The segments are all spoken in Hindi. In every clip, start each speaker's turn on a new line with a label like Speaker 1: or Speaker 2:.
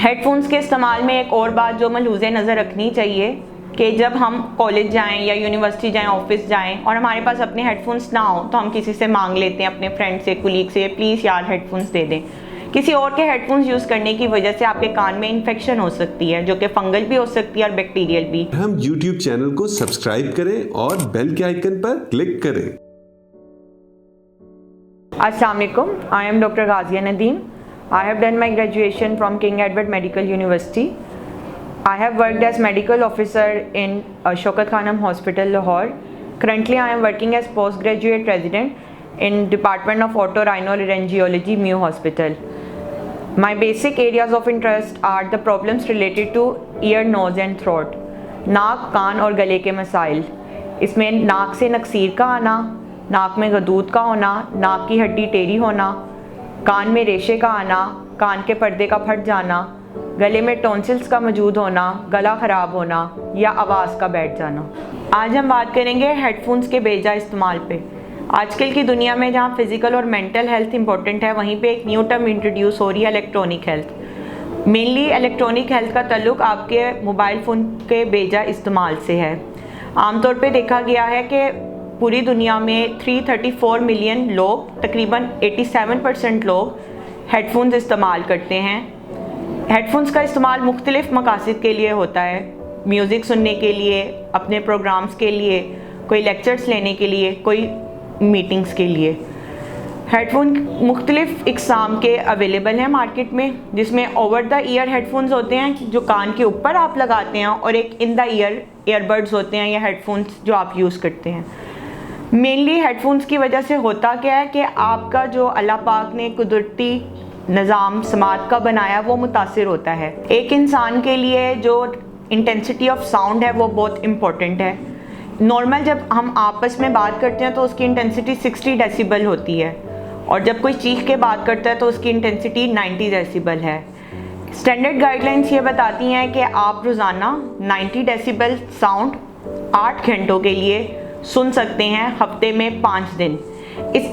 Speaker 1: हेडफोन्स के इस्तेमाल में एक और बात जो मलहूज़ नज़र रखनी चाहिए कि जब हम कॉलेज जाएं या यूनिवर्सिटी जाएं, ऑफिस जाएं और हमारे पास अपने हेडफोन्स ना हो तो हम किसी से मांग लेते हैं, अपने फ्रेंड से, कुलीग से, प्लीज़ यार हेडफोन्स दे दें। किसी और के हेडफोन्स यूज़ करने की वजह से आपके कान में इन्फेक्शन हो सकती है, जो कि फंगल भी हो सकती है और बैक्टीरियल भी।
Speaker 2: हम YouTube चैनल को सब्सक्राइब करें और बेल के आइकन पर क्लिक करें।
Speaker 1: अस्सलाम वालेकुम, I am doctor Ghazia Nadeem. I have done my graduation from King Edward Medical University. I have worked as medical officer in Shaukat Khanum Hospital, Lahore. Currently, I am working as postgraduate resident in Department of Otorhinolaryngology, Mew Hospital. My basic areas of interest are the problems related to ear, nose and throat. नाक, कान और गले के मसाइल. इसमें नाक से नक्सीर का आना, नाक में गदूद का होना, नाक की हड्डी टेढ़ी होना, कान में रेशे का आना, कान के पर्दे का फट जाना, गले में टॉन्सिल्स का मौजूद होना, गला ख़राब होना या आवाज़ का बैठ जाना। आज हम बात करेंगे हेडफोन्स के बेजा इस्तेमाल पे। आजकल की दुनिया में जहाँ फ़िज़िकल और मेंटल हेल्थ इंपॉर्टेंट है, वहीं पे एक न्यू टर्म इंट्रोड्यूस हो रही है, electronic health. Mainly electronic health का ताल्लुक आपके मोबाइल फ़ोन के बेजा इस्तेमाल से है। आमतौर पर देखा गया है कि पूरी दुनिया में 334 मिलियन लोग, तकरीबन 87% लोग हेडफोन्स इस्तेमाल करते हैं। हेडफोन्स का इस्तेमाल मुख्तलिफ़ मकासद के लिए होता है, म्यूज़िक सुनने के लिए, अपने प्रोग्राम्स के लिए, कोई लेक्चर्स लेने के लिए, कोई मीटिंग्स के लिए। हेडफोन मुख्तलिफ़ इक़साम के अवेलेबल हैं मार्केट में, जिसमें ओवर द ईयर हेडफोन्स होते हैं जो कान के ऊपर आप लगाते हैं, और एक इन द ईयर ईयरबड्स होते हैं या हेडफोन्स जो आप यूज़ करते हैं। मेनली हेडफोन्स की वजह से होता क्या है कि आपका जो अल्लाह पाक ने कुदरती निज़ाम समात का बनाया वो मुतासिर होता है। एक इंसान के लिए जो इंटेंसिटी ऑफ साउंड है वो बहुत इम्पोर्टेंट है। नॉर्मल जब हम आपस में बात करते हैं तो उसकी इंटेंसिटी 60 डेसिबल होती है, और जब कोई चीख के बात करता है तो उसकी इंटेंसिटी 90 डेसिबल है। स्टैंडर्ड गाइडलाइंस ये बताती हैं कि आप रोज़ाना 90 डेसिबल साउंड 8 घंटों के लिए सुन सकते हैं, हफ्ते में 5 दिन।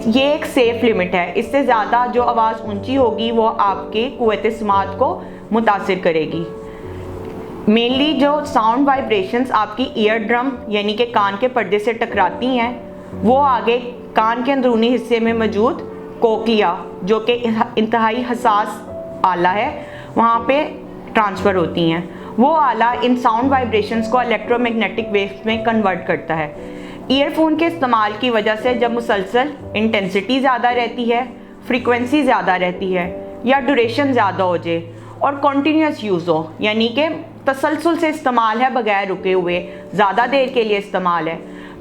Speaker 1: ये एक सेफ़ लिमिट है। इससे ज़्यादा जो आवाज़ ऊंची होगी वो आपके क़ुव्वत समात को मुतासिर करेगी। मेनली जो साउंड वाइब्रेशंस आपकी ईयर ड्रम यानी कि कान के पर्दे से टकराती हैं, वो आगे कान के अंदरूनी हिस्से में मौजूद कोक्लिया, जो कि इंतहाई हसास आला है, वहाँ पे ट्रांसफ़र होती हैं। वो आला इन साउंड वाइब्रेशंस को इलेक्ट्रोमैग्नेटिक वेव्स में कन्वर्ट करता है। ईयरफोन के इस्तेमाल की वजह से जब मुसलसल इंटेंसिटी ज़्यादा रहती है, फ्रीक्वेंसी ज़्यादा रहती है, या ड्यूरेशन ज़्यादा हो जाए और कॉन्टीन्यूस यूज़ हो, यानी कि तसलसल से इस्तेमाल है, बगैर रुके हुए ज़्यादा देर के लिए इस्तेमाल है,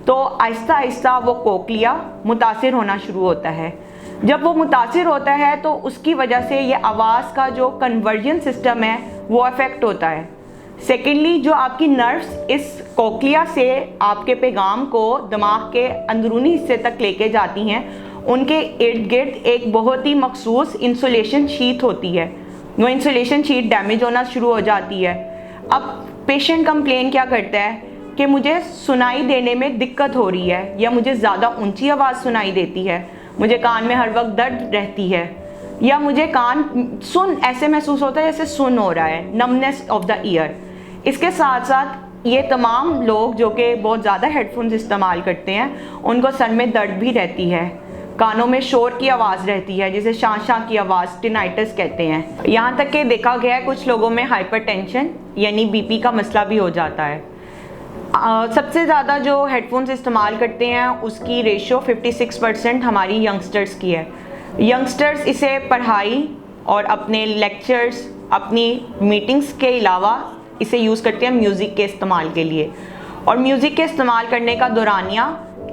Speaker 1: तो आहिस्ता आहिस्ता वो कोक्लिया मुतासिर होना शुरू होता है। जब वो मुतासिर होता है तो उसकी वजह से ये आवाज़ का जो कन्वर्जन सिस्टम है वो अफेक्ट होता है। सेकेंडली, जो आपकी नर्व्स इस कोक्लिया से आपके पैगाम को दिमाग के अंदरूनी हिस्से तक लेके जाती हैं, उनके इर्द गिर्द एक बहुत ही मखसूस इंसुलेशन शीट होती है। वो इंसुलेशन शीट डैमेज होना शुरू हो जाती है। अब पेशेंट कंप्लेन क्या करता है कि मुझे सुनाई देने में दिक्कत हो रही है, या मुझे ज़्यादा ऊंची आवाज़ सुनाई देती है, मुझे कान में हर वक्त दर्द रहती है, या मुझे कान ऐसे महसूस होता है जैसे सुन हो रहा है, नमनेस ऑफ द ईयर। इसके साथ साथ ये तमाम लोग जो कि बहुत ज़्यादा हेडफोन्स इस्तेमाल करते हैं, उनको सर में दर्द भी रहती है, कानों में शोर की आवाज़ रहती है, जिसे शां शां की आवाज़, टिनाइटस कहते हैं। यहाँ तक कि देखा गया है कुछ लोगों में हाइपरटेंशन यानी बीपी का मसला भी हो जाता है। सबसे ज़्यादा जो हेडफोन्स इस्तेमाल करते हैं उसकी रेशो 56% हमारी यंगस्टर्स की है। यंगस्टर्स इसे पढ़ाई और अपने लेक्चर्स, अपनी मीटिंग्स के अलावा इसे यूज़ करते हैं म्यूज़िक के इस्तेमाल के लिए। और म्यूज़िक के इस्तेमाल करने का दौरानिया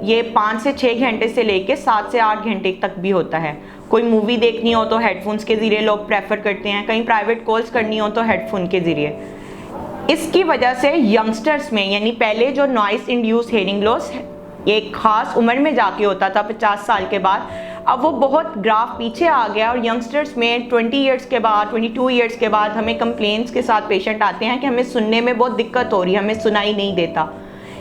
Speaker 1: ये 5 से 6 घंटे से लेके 7 से 8 घंटे तक भी होता है। कोई मूवी देखनी हो तो हेडफोन्स के ज़रिए लोग प्रेफर करते हैं, कहीं प्राइवेट कॉल्स करनी हो तो हेडफोन के ज़रिए। इसकी वजह से यंगस्टर्स में, यानी पहले जो नॉइस इंड्यूस हेयरिंग लॉस एक ख़ास उम्र में जाके होता था 50 साल के बाद, अब वो बहुत ग्राफ पीछे आ गया, और यंगस्टर्स में 20 ईयर्स के बाद, 22 ईयर्स के बाद हमें कंप्लेंट्स के साथ पेशेंट आते हैं कि हमें सुनने में बहुत दिक्कत हो रही है, हमें सुनाई नहीं देता।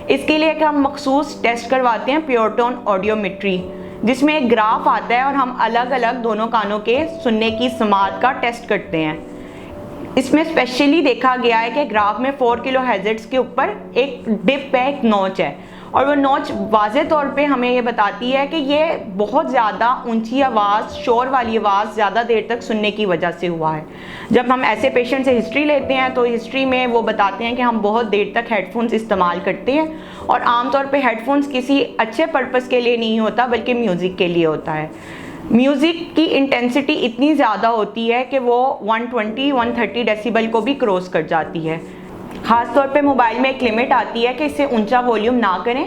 Speaker 1: इसके लिए हम मखसूस टेस्ट करवाते हैं, प्योर टोन ऑडियोमेट्री, जिसमें एक ग्राफ आता है और हम अलग अलग दोनों कानों के सुनने की समात का टेस्ट करते हैं। इसमें स्पेशली देखा गया है कि ग्राफ में 4 किलो हैज़र्ड्स के ऊपर एक डिप है, एक नॉच है, और वो नॉच वाज़े तौर पे हमें ये बताती है कि ये बहुत ज़्यादा ऊंची आवाज़, शोर वाली आवाज़ ज़्यादा देर तक सुनने की वजह से हुआ है। जब हम ऐसे पेशेंट से हिस्ट्री लेते हैं तो हिस्ट्री में वो बताते हैं कि हम बहुत देर तक हेडफोन्स इस्तेमाल करते हैं, और आमतौर पे हेडफोन्स किसी अच्छे पर्पज़ के लिए नहीं होता बल्कि म्यूज़िक के लिए होता है। म्यूज़िक की इंटेंसिटी इतनी ज़्यादा होती है कि वो 120-130 डेसिबल को भी क्रॉस कर जाती है। ख़ास तौर पे मोबाइल में एक लिमिट आती है कि इससे ऊंचा वॉल्यूम ना करें,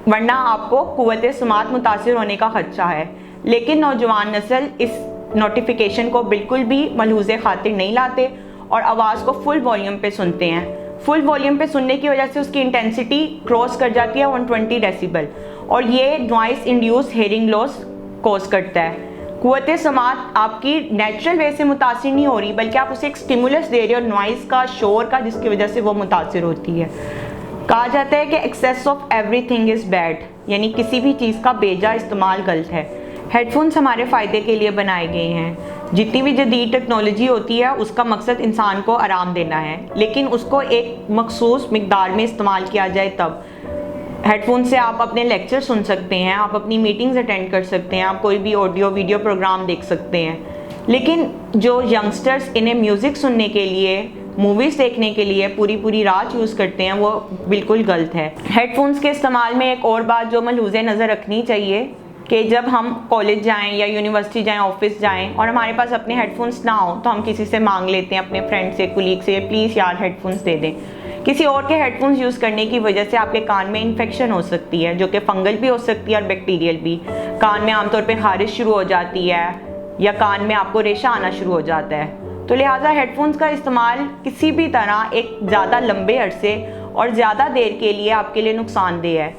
Speaker 1: वरना आपको क़ुव्वत समात मुतासिर होने का खदशा है। लेकिन नौजवान नस्ल इस नोटिफिकेशन को बिल्कुल भी मलहूज़े खातिर नहीं लाते और आवाज़ को फुल वॉल्यूम पे सुनते हैं। फुल वॉल्यूम पे सुनने की वजह से उसकी इंटेंसिटी क्रॉस कर जाती है 120 डेसिबल, और ये noise induce hearing loss cause करता है। क़ुव्वत समात आपकी नेचुरल वे से मुतासिर नहीं हो रही, बल्कि आप उसे एक स्टिमुलस दे रहे हो, नॉइज़ का, शोर का, जिसकी वजह से वो मुतासिर होती है। कहा जाता है कि excess of everything is bad, यानी किसी भी चीज़ का बेजा इस्तेमाल गलत है। हेडफोन्स हमारे फ़ायदे के लिए बनाए गए हैं। जितनी भी जदीद टेक्नोलॉजी होती है उसका मकसद इंसान को आराम देना है, लेकिन उसको एक मखसूस मिकदार में इस्तेमाल किया जाए तब। हेडफोन से आप अपने लेक्चर सुन सकते हैं, आप अपनी मीटिंग्स अटेंड कर सकते हैं, आप कोई भी ऑडियो वीडियो प्रोग्राम देख सकते हैं। लेकिन जो यंगस्टर्स इन्हें म्यूज़िक सुनने के लिए, मूवीज़ देखने के लिए पूरी रात यूज़ करते हैं, वो बिल्कुल गलत है। हेडफोन्स के इस्तेमाल में एक और बात जो मलहूज़े नज़र रखनी चाहिए कि जब हम कॉलेज जाएं या यूनिवर्सिटी जाएं, ऑफिस जाएं और हमारे पास अपने हेडफोन्स ना हो तो हम किसी से मांग लेते हैं, अपने फ्रेंड से, कुलीग से, प्लीज़ यार हेडफोन्स दे दें। किसी और के हेडफोन्स यूज़ करने की वजह से आपके कान में इन्फेक्शन हो सकती है, जो कि फंगल भी हो सकती है और बैक्टीरियल भी। कान में आमतौर पे खारिश शुरू हो जाती है या कान में आपको रेशा आना शुरू हो जाता है। तो लिहाजा हेडफोन्स का इस्तेमाल किसी भी तरह एक ज़्यादा लंबे अरसे और ज़्यादा देर के लिए आपके लिए नुकसानदेह है।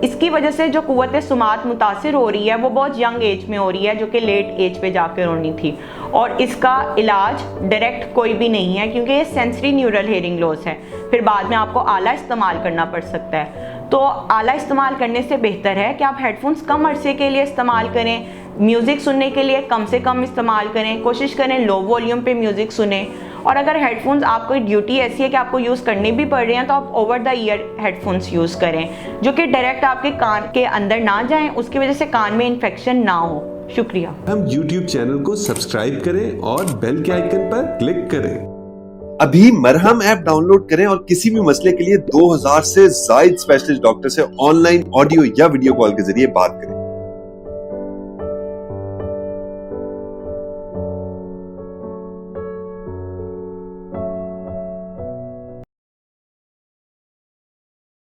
Speaker 1: इसकी वजह से जो क़ुव्वत समात मुतासिर हो रही है वो बहुत यंग एज में हो रही है, जो कि लेट एज पे जाकर होनी थी, और इसका इलाज डायरेक्ट कोई भी नहीं है क्योंकि ये सेंसरी न्यूरल हेयरिंग लॉस है। फिर बाद में आपको आला इस्तेमाल करना पड़ सकता है। तो आला इस्तेमाल करने से बेहतर है कि आप हेडफोन्स कम अरसे के लिए इस्तेमाल करें, म्यूज़िक सुनने के लिए कम से कम इस्तेमाल करें, कोशिश करें लो वॉल्यूम पे म्यूज़िक सुने। और अगर हेडफोन्स आपको ड्यूटी ऐसी है कि आपको यूज़ करनी भी पड़ रही हैं तो आप over the ear headphones use करें, जो कि डायरेक्ट आपके कान के अंदर ना जाएं, उसकी वजह से कान में इन्फेक्शन ना हो। शुक्रिया।
Speaker 2: हम YouTube चैनल को सब्सक्राइब करें और बेल के आइकन पर क्लिक करें।
Speaker 3: अभी मरहम ऐप डाउनलोड करें और किसी भी मसले के लिए 2000 से ज्यादा स्पेशलिस्ट डॉक्टर से ऑनलाइन ऑडियो या वीडियो कॉल के जरिए बात करें।